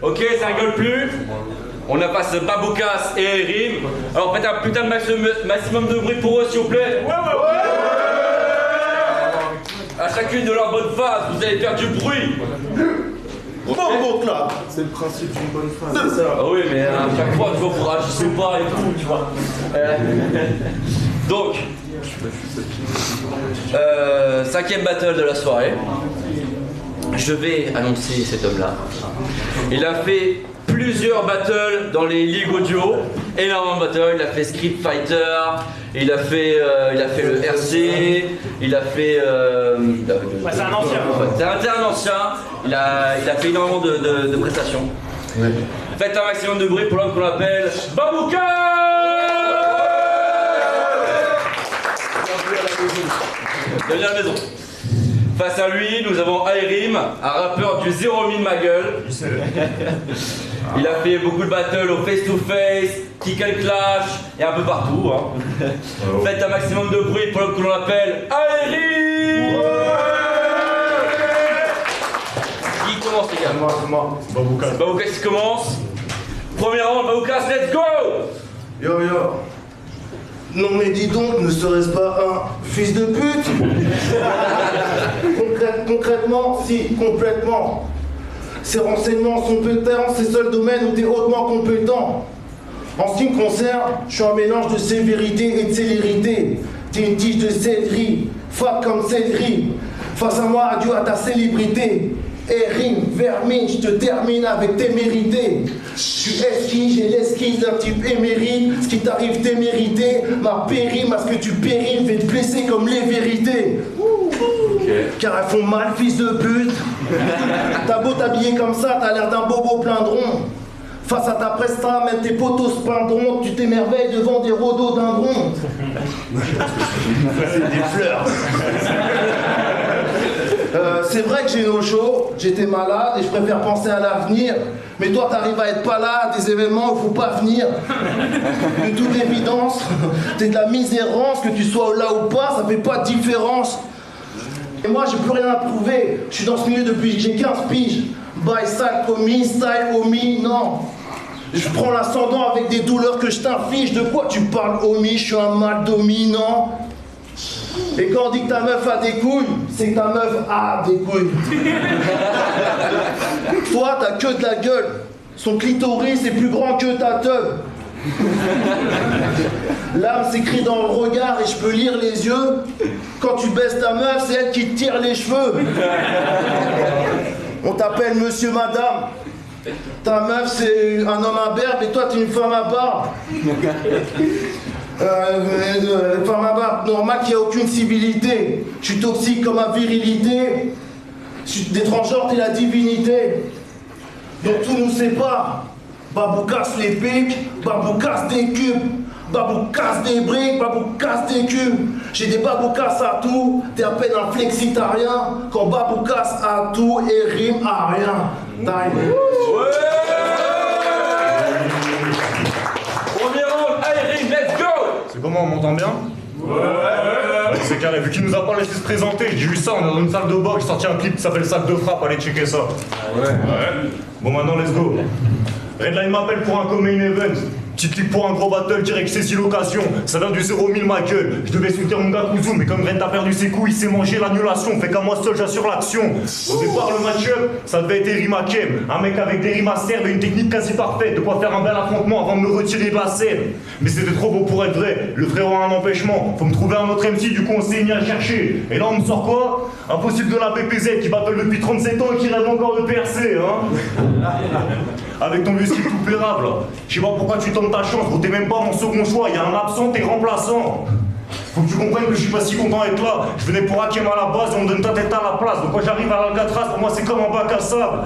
Ok, ça rigole plus. On a passé Baboukas et Erim. Alors faites un putain de maximum de bruit pour eux, s'il vous plaît. Ouais. À chacune de leurs bonnes phases, vous allez faire du bruit. Bon clap. C'est le principe d'une bonne phrase, c'est ça. Ah oui, mais à chaque fois, tu vois, faut réagir pas et tout, tu vois. Donc, cinquième battle de la soirée. Je vais annoncer cet homme-là. Il a fait plusieurs battles dans les ligues audio, énormément de battles. Il a fait Street Fighter, il a fait le RC, il a fait. C'est un ancien. C'est un ancien. Il a fait énormément de prestations. Ouais. Faites un maximum de bruit pour l'homme qu'on appelle Baboukas. Bienvenue à la maison. Face à lui, nous avons Airim, un rappeur du 0 ma gueule. Il a fait beaucoup de battles au face-to-face, kick and clash et un peu partout. Hein. Faites un maximum de bruit pour l'homme que l'on appelle Airim. Qui commence, les gars? Moi. Baboukas. Baboukas qui commence. Premier round, Baboukas, let's go. Yo. Non mais dis donc, ne serait-ce pas un fils de pute? Concrètement, si, complètement. Ces renseignements sont peut-être ces seuls domaines où tu es hautement compétent. En ce qui me concerne, je suis un mélange de sévérité et de célérité. T'es une tige de céleri, fat comme céleri. Face à moi, adieu à ta célébrité. Rime, vermine, je te termine avec témérité. Je suis esquisse, j'ai l'esquisse d'un type émérite. Ce qui t'arrive t'est mérité. Ma périme à ce que tu périmes, vais te blesser comme les vérités. Car elles font mal, fils de pute. T'as beau t'habiller comme ça, t'as l'air d'un bobo plein de ronds. Face à ta presta, même tes potos se peindront. Tu t'émerveilles devant des rhododendrons. C'est des fleurs. C'est vrai que j'ai no show, j'étais malade et je préfère penser à l'avenir. Mais toi, t'arrives à être pas là à des événements où il faut pas venir. De toute évidence, t'es de la misérance, que tu sois là ou pas, ça fait pas de différence. Et moi, j'ai plus rien à prouver. Je suis dans ce milieu depuis que j'ai 15 piges. By style homie, style homie, non. Je prends l'ascendant avec des douleurs que je t'inflige. De quoi tu parles, homie? Je suis un mal dominant. Et quand on dit que ta meuf a des couilles, c'est que ta meuf a des couilles. Toi, t'as que de la gueule. Son clitoris est plus grand que ta teub. L'âme s'écrit dans le regard et je peux lire les yeux. Quand tu baisses ta meuf, c'est elle qui te tire les cheveux. On t'appelle monsieur, madame. Ta meuf, c'est un homme à berbe et toi, t'es une femme à barbe. Femme à barbe, normal qu'il n'y a aucune civilité. Je suis toxique comme ma virilité. Des transgenres, t'es la divinité. Donc tout nous sépare. Baboukas les pics, Baboukas des cubes, Baboukas des briques, Baboukas des cubes. J'ai des Baboukas à tout, t'es à peine un flexitarien. Quand Baboukas a tout et rime à rien. Time. Premier round, Airim, let's go. C'est comment, on m'entend bien? Ouais. C'est carré, vu qu'il nous a pas laissé se présenter, j'ai eu ça, on est dans une salle de boxe, j'ai sorti un clip qui s'appelle Salle de frappe, allez checker ça. Ouais. Bon maintenant, let's go. Redline m'appelle pour un co-main event. Petite clip pour un gros battle, direct saisit l'occasion. Ça vient du 0 ma gueule. Je devais soutenir mon gars Kouzou, mais comme Ren a perdu ses couilles, il s'est mangé l'annulation. Fait qu'à moi seul, j'assure l'action. Au départ, le match-up, ça devait être Erim Hakem. Un mec avec des rimes acerbes et une technique quasi parfaite. De quoi faire un bel affrontement avant de me retirer de la scène. Mais c'était trop beau pour être vrai. Le frérot a un empêchement. Faut me trouver un autre MC, du coup on s'est mis à chercher. Et là, on me sort quoi? Impossible de la PPZ qui battle depuis 37 ans et qui rêve encore de percer, hein. Avec ton muscle tout pérable. Je sais pas pourquoi tu tentes ta chance, gros, t'es même pas mon second choix, y'a un absent, t'es remplaçant. Faut que tu comprennes que je suis pas si content d'être là. Je venais pour Hakem à la base et on me donne ta tête à la place. Donc quand j'arrive à l'Alcatraz, pour moi c'est comme un bac à sable.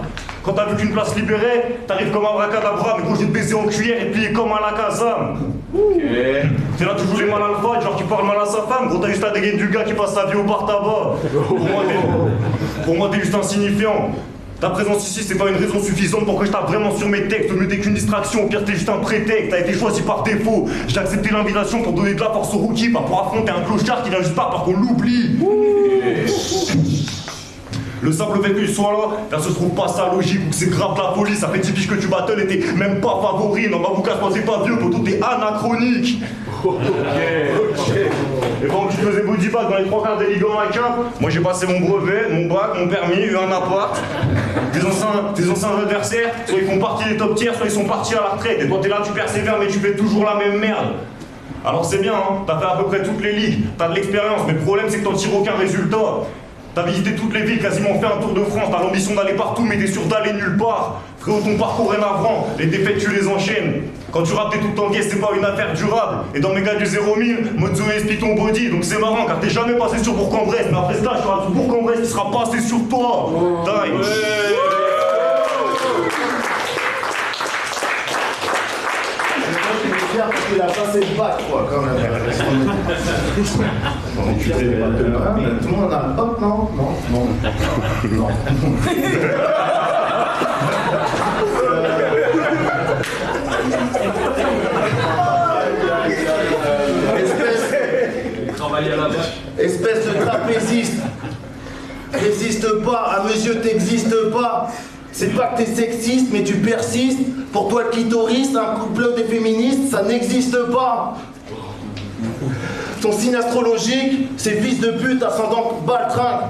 Quand t'as vu qu'une place libérée, t'arrives comme un bracadabra, mais gros j'ai te baiser en cuillère et plié comme un Lakazam. T'es là toujours les mal alpha, genre qui parle mal à sa femme, gros t'as juste la dégaine du gars qui passe sa vie au bar tabac. Pour moi t'es juste insignifiant. Ta présence ici, c'est pas une raison suffisante pour que je tape vraiment sur mes textes. Au mieux t'es qu'une distraction, au pire t'es juste un prétexte. T'as été choisi par défaut. J'ai accepté l'invitation pour donner de la force au rookie, pas pour affronter un clochard qui vient juste pas parce qu'on l'oublie. Le simple fait que tu sois là, là se trouve pas ça logique ou que c'est grave la folie. Ça fait 10 piges que tu battles et t'es même pas favori. Non, Mabouka, toi t'es pas vieux, poto, t'es anachronique. Ok. Et pendant que tu faisais body bag dans les 3 quarts des ligues en cap, moi j'ai passé mon brevet, mon bac, mon permis, eu un appart. Tes anciens adversaires, soit ils font partie des top tiers, soit ils sont partis à la retraite. Et toi t'es là, tu persévères, mais tu fais toujours la même merde. Alors c'est bien, hein, t'as fait à peu près toutes les ligues, t'as de l'expérience, mais le problème c'est que t'en tires aucun résultat. T'as visité toutes les villes, quasiment fait un tour de France, t'as l'ambition d'aller partout, mais t'es sûr d'aller nulle part. Frérot, ton parcours est navrant, les défaites tu les enchaînes. Quand tu rappes, t'es tout en caisse, c'est pas une affaire durable. Et dans mes gars du 0-1000, Mozo explique ton body, donc c'est marrant car t'es jamais passé sur Bourg-en-Bresse. Mais après ça, je serai sur Bourg-en-Bresse qui sera passé sur toi. Time. Parce qu'il a passé le bac, quoi, quand même. Tout le monde a le bac, non? Non. Espèce de trapéziste. Résiste pas, à mes yeux t'existes pas. C'est pas que t'es sexiste, mais tu persistes. Pour toi, le clitoris, un couple des féministes, ça n'existe pas. Ton signe astrologique, c'est fils de pute, ascendant baltringue.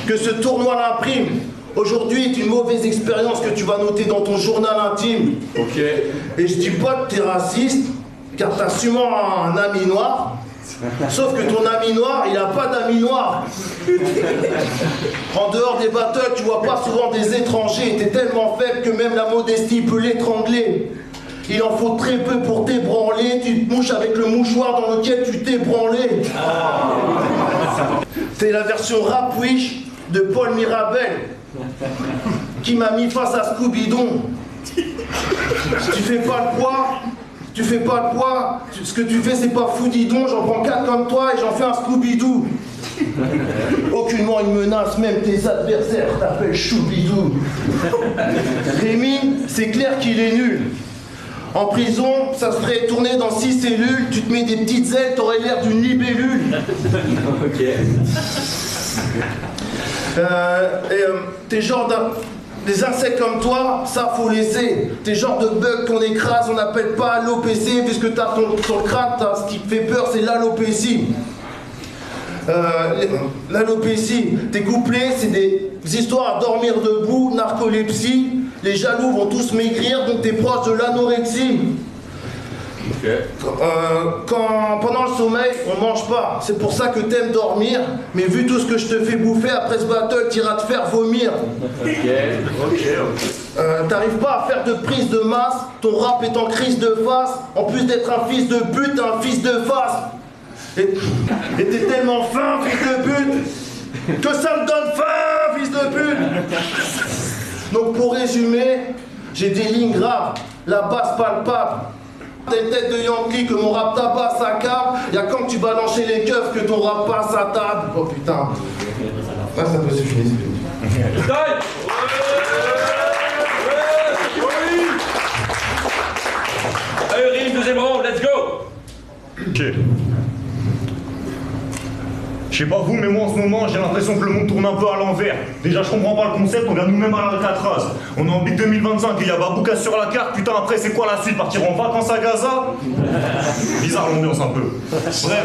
Que ce tournoi l'imprime. Aujourd'hui est une mauvaise expérience que tu vas noter dans ton journal intime. Ok. Et je dis pas que t'es raciste, car t'as sûrement un ami noir. Sauf que ton ami noir, il a pas d'ami noir. En dehors des battles, tu vois pas souvent des étrangers. T'es tellement faible que même la modestie peut l'étrangler. Il en faut très peu pour t'ébranler. Tu te mouches avec le mouchoir dans lequel tu t'es branlé. T'es la version rap wish de Paul Mirabel qui m'a mis face à Scooby-Doo. Tu fais pas le poids. Tu fais pas le poids, ce que tu fais c'est pas foudidon, j'en prends 4 comme toi et j'en fais un Scooby-Doo. Aucunement une menace, même tes adversaires t'appellent Choubidou. Rémi, c'est clair qu'il est nul. En prison, ça se ferait tourner dans 6 cellules, tu te mets des petites ailes, t'aurais l'air d'une libellule. Ok. T'es genre des insectes comme toi, ça faut laisser. T'es genre de bug qu'on écrase, on n'appelle pas alopécie, puisque t'as ton crâne, ce qui te fait peur, c'est l'alopécie. L'alopécie, tes couplets, c'est des histoires à dormir debout, narcolepsie. Les jaloux vont tous maigrir, donc t'es proche de l'anorexie. Ok. Pendant le sommeil, on mange pas. C'est pour ça que t'aimes dormir. Mais vu tout ce que je te fais bouffer, après ce battle, t'iras te faire vomir. T'arrives pas à faire de prise de masse. Ton rap est en crise de face. En plus d'être un fils de pute, t'es un fils de face. Et t'es tellement fin, fils de pute, que ça me donne faim, fils de pute. Donc pour résumer, j'ai des lignes graves, la basse palpable. T'as une tête de Yankee que mon rap tabasse à câble. Y'a quand tu balances chez les keufs que ton rap passe à table. Oh putain. Ah, ça peut se finir. Allez, Rim, deuxième round, let's go. Ok. Je sais pas vous, mais moi en ce moment, j'ai l'impression que le monde tourne un peu à l'envers. Déjà, je comprends pas le concept, on vient nous-mêmes à l'Alcatraz. On est en big 2025, il y a Babouka sur la carte, putain, après, c'est quoi la suite? Partir en vacances à Gaza? Bizarre l'ambiance un peu. Bref.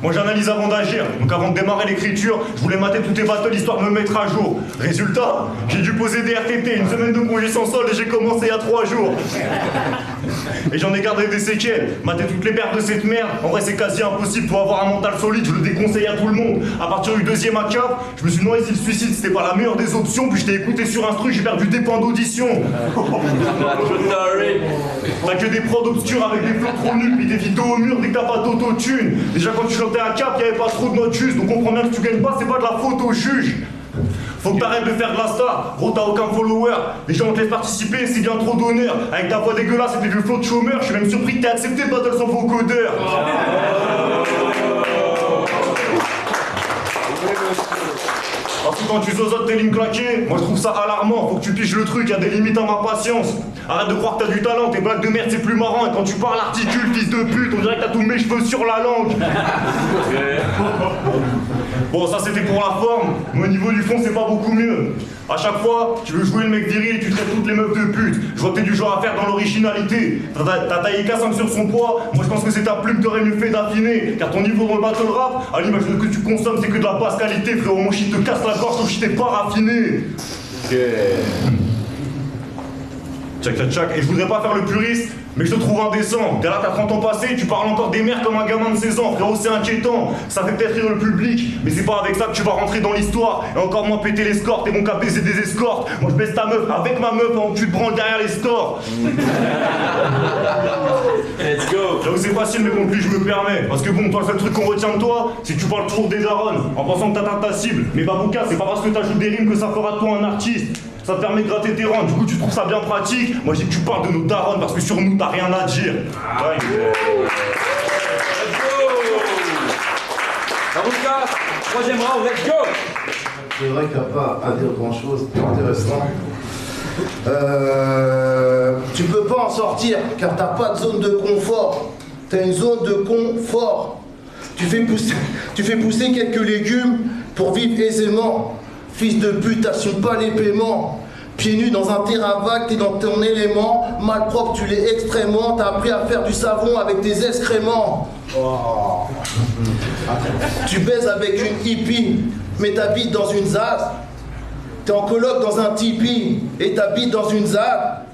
Moi j'analyse avant d'agir, donc avant de démarrer l'écriture, je voulais mater toutes les battles histoire de me mettre à jour. Résultat, j'ai dû poser des RTT, une semaine de congé sans solde et j'ai commencé il y a 3 jours. Et j'en ai gardé des séquelles, mater toutes les pertes de cette merde, en vrai c'est quasi impossible, pour avoir un mental solide, je le déconseille à tout le monde. À partir du deuxième ACAP, je me suis demandé si le suicide c'était pas la meilleure des options, puis je t'ai écouté sur instru, j'ai perdu des points d'audition. T'as que des prods obscurs avec des flots trop nuls, puis des vidéos au mur dès que t'as pas d'autotune. Déjà quand tu chantais à Cap, y'avait pas trop de notes justes, donc comprends bien que si tu gagnes pas, c'est pas de la faute au juge. Faut que t'arrêtes de faire de la star, gros t'as aucun follower. Les gens te laissent participer, c'est bien trop d'honneur. Avec ta voix dégueulasse et tes vieux flots de chômeur, je suis même surpris que t'aies accepté Battle sans vocodeur. Parce que quand tu zozotes tes lignes claquées, moi je trouve ça alarmant, faut que tu piges le truc, y a des limites à ma patience. Arrête de croire que t'as du talent, tes blagues de merde c'est plus marrant, et quand tu parles articule, fils de pute, on dirait que t'as tous mes cheveux sur la langue. Bon, ça c'était pour la forme, mais au niveau du fond c'est pas beaucoup mieux. À chaque fois, tu veux jouer le mec viril et tu traites toutes les meufs de pute. Je vois que t'es du genre à faire dans l'originalité. T'as taillé K5 sur son poids, moi je pense que c'est ta plume que t'aurais mieux fait d'affiner. Car ton niveau dans le battle rap, à l'image de ce que tu consommes, c'est que de la basse qualité, frérot. Mon shit te casse la gorge, ton shit est pas raffiné. Tchac, tchac, tchac. Et je voudrais pas faire le puriste, mais je te trouve indécent. T'es là, t'as 30 ans passés, tu parles encore des mères comme un gamin de 16 ans. Frérot, c'est inquiétant. Ça fait peut-être rire le public, mais c'est pas avec ça que tu vas rentrer dans l'histoire. Et encore moins péter les scores, t'es bon qu'à baiser des escortes. Moi je baisse ta meuf avec ma meuf pendant que tu te branles derrière les stores. Let's go. J'avoue c'est facile mais bon plus je me permets. Parce que bon, toi le seul truc qu'on retient de toi, c'est que tu parles toujours des darons, en pensant que t'atteins ta cible. Mais Babouka, c'est pas parce que t'ajoutes des rimes que ça fera de toi un artiste. Ça te permet de gratter tes rangs, du coup tu trouves ça bien pratique. Moi je dis que tu parles de nos darons parce que sur nous t'as rien à dire. Ouais. Let's go. Babouka, troisième round, let's go. C'est vrai qu'il n'y a pas à dire grand chose d'intéressant. Tu peux pas en sortir car t'as pas de zone de confort. T'as une zone de confort. Tu fais pousser quelques légumes pour vivre aisément. Fils de pute, t'assumes pas les paiements. Pieds nus dans un terrain vague, t'es dans ton élément. Malpropre, tu l'es extrêmement. T'as appris à faire du savon avec tes excréments. Oh. Tu baises avec une hippie, mais t'habites dans une ZAD. T'es en coloc dans un tipi et t'habites dans une ZAD.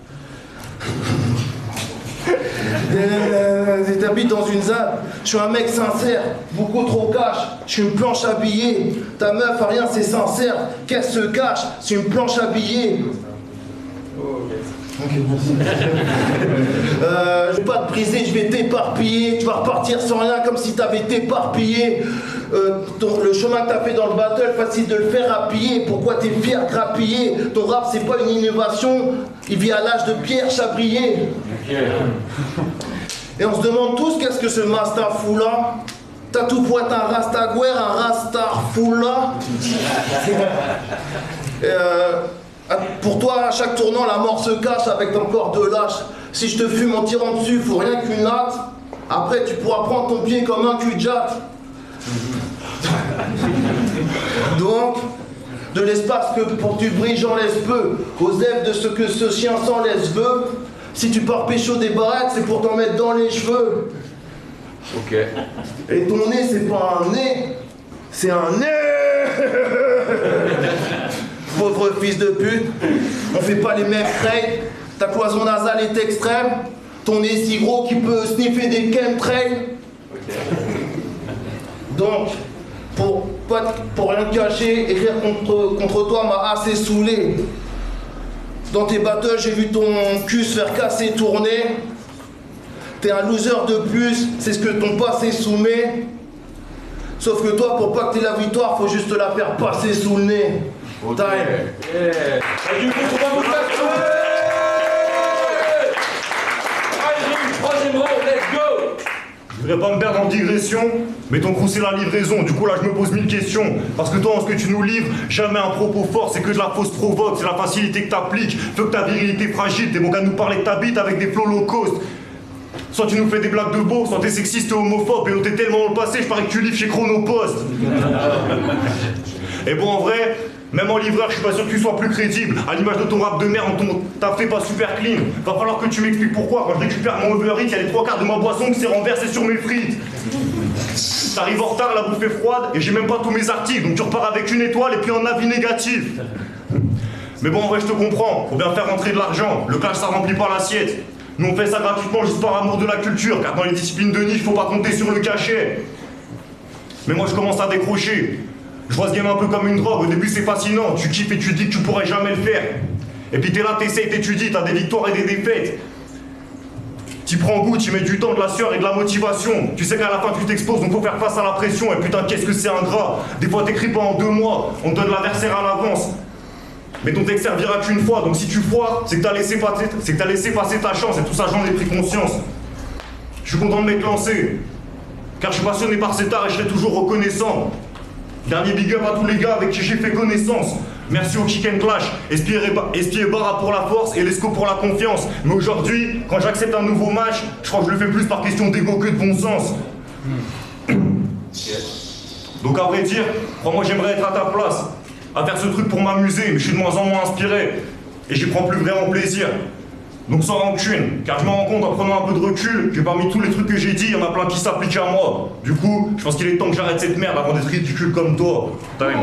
T'habites dans une ZAD. Je suis un mec sincère, beaucoup trop cash. Je suis une planche habillée. Ta meuf a rien, c'est sincère. Qu'elle se cache, c'est une planche habillée. Ok, merci. Je vais pas te briser, je vais t'éparpiller. Tu vas repartir sans rien comme si t'avais t'éparpillé. Le chemin que t'as fait dans le battle, facile de le faire rapiller. Pourquoi t'es fier grappiller? Ton rap c'est pas une innovation, il vit à l'âge de Pierre Chabrier. Et on se demande tous qu'est-ce que ce master fout là. T'as tout pointe un rastaguer, un rastar fou là. Pour toi, à chaque tournant, la mort se cache avec ton corps de lâche. Si je te fume en tirant dessus, faut rien qu'une latte. Après, tu pourras prendre ton pied comme un cul-de-jatte. Donc, de l'espace que pour tu brilles, j'en laisse peu. Aux ailes de ce que ce chien sans laisse veut. Si tu pars pécho des barrettes, c'est pour t'en mettre dans les cheveux. Ok. Et ton nez, c'est pas un nez, c'est un nez. Pauvre fils de pute, on fait pas les mêmes traits. Ta cloison nasale est extrême. Ton nez est si gros qu'il peut sniffer des chemtrails. Ok. Donc, pour rien te cacher, écrire contre toi m'a assez saoulé. Dans tes battles, j'ai vu ton cul se faire casser, tourner. T'es un loser de plus, c'est ce que ton passé soumet. Sauf que toi, pour pas que t'aies la victoire, faut juste la faire passer sous le nez. Ok. Time. Yeah. Et du coup, on va vous faire troisième round, let's go. Je voudrais pas me perdre en digression, mais ton crew c'est la livraison, du coup là je me pose 1000 questions. Parce que toi en ce que tu nous livres, jamais un propos fort, c'est que de la fausse provoque, c'est la facilité que t'appliques. Faut que ta virilité fragile, t'es bon qu'à nous parler de ta bite avec des flots low cost. Soit tu nous fais des blagues de beau, soit t'es sexiste et homophobe, et t'es tellement dans le passé, je parie que tu livres chez Chronopost. Et bon en vrai, même en livreur, je suis pas sûr que tu sois plus crédible. À l'image de ton rap de merde, t'as fait pas super clean. Va falloir que tu m'expliques pourquoi. Quand je récupère mon Uber Eats, il y a les 3/4 de ma boisson qui s'est renversée sur mes frites. T'arrives en retard, la bouffe est froide, et j'ai même pas tous mes articles. Donc tu repars avec une étoile et puis un avis négatif. Mais bon, en vrai, je te comprends. Faut bien faire rentrer de l'argent. Le cash, ça remplit pas l'assiette. Nous, on fait ça gratuitement juste par amour de la culture. Car dans les disciplines de niche, faut pas compter sur le cachet. Mais moi, je commence à décrocher. Je vois ce game un peu comme une drogue, au début c'est fascinant, tu kiffes et tu dis que tu pourrais jamais le faire. Et puis t'es là, t'essayes, t'étudies, t'as des victoires et des défaites. T'y prends goût, t'y mets du temps, de la sueur et de la motivation. Tu sais qu'à la fin tu t'exposes, donc faut faire face à la pression. Et putain, qu'est-ce que c'est ingrat. Des fois t'écris pas en 2 mois, on te donne l'adversaire à l'avance. Mais ton texte servira qu'une fois, donc si tu foires, c'est que t'as laissé passer ta chance, et tout ça j'en ai pris conscience. Je suis content de m'être lancé, car je suis passionné par cet art et je serai toujours reconnaissant. Dernier big up à tous les gars avec qui j'ai fait connaissance. Merci au Kick and Clash, Espier Barra pour la force et Lesco pour la confiance. Mais aujourd'hui, quand j'accepte un nouveau match, je crois que je le fais plus par question d'ego que de bon sens. Donc à vrai dire, crois-moi j'aimerais être à ta place, à faire ce truc pour m'amuser, mais je suis de moins en moins inspiré. Et j'y prends plus vraiment plaisir. Donc sans rancune, car je me rends compte en prenant un peu de recul que parmi tous les trucs que j'ai dit, il y en a plein qui s'appliquent à moi. Du coup, je pense qu'il est temps que j'arrête cette merde avant d'être ridicule comme toi. Time.